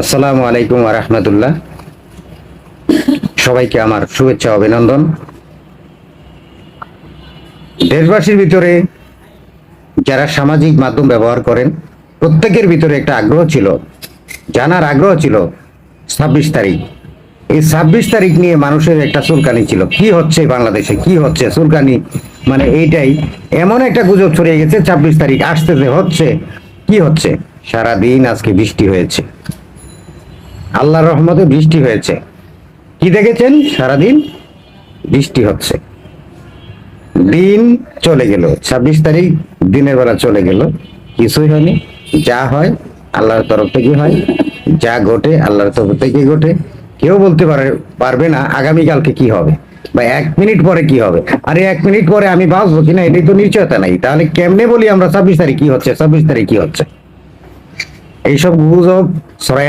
আসসালামু আলাইকুম ওয়া রাহমাতুল্লাহ। সবাইকে আমার শুভেচ্ছা অভিনন্দন। দেশবাসীর ভিতরে যারা সামাজিক মাধ্যম ব্যবহার করেন প্রত্যেকের ভিতরে একটা আগ্রহ ছিল, জানার আগ্রহ ছিল 26 তারিখ। এই 26 তারিখ নিয়ে মানুষের একটা চুলকানি ছিল, কি হচ্ছে বাংলাদেশে, কি হচ্ছে চুলকানি, মানে এইটাই। এমন একটা গুজব ছড়িয়ে গেছে 26 তারিখ আসতেছে, হচ্ছে কি হচ্ছে। সারাদিন আজকে বৃষ্টি হয়েছে, আল্লাহর রহমতে বৃষ্টি হয়েছে। কি দেখেছেন? সারাদিন বৃষ্টি হচ্ছে, দিন চলে গেল। 26 তারিখ দিনের বেলা চলে গেল, কিছুই হয়নি। যা হয় আল্লাহর তরফ থেকে হয়, যা ঘটে আল্লাহর তরফ থেকে ঘটে। কেউ বলতে পারবে না আগামীকালকে কি হবে বা 1 মিনিট পরে কি হবে। আরে 1 মিনিট পরে আমি বাঁচবো কিনা এটাই তো নিশ্চয়তা নাই। তাহলে কেমনে বলি আমরা 26 তারিখ কি হচ্ছে, 26 তারিখ কি হচ্ছে? এইসব গুজব ছড়ায়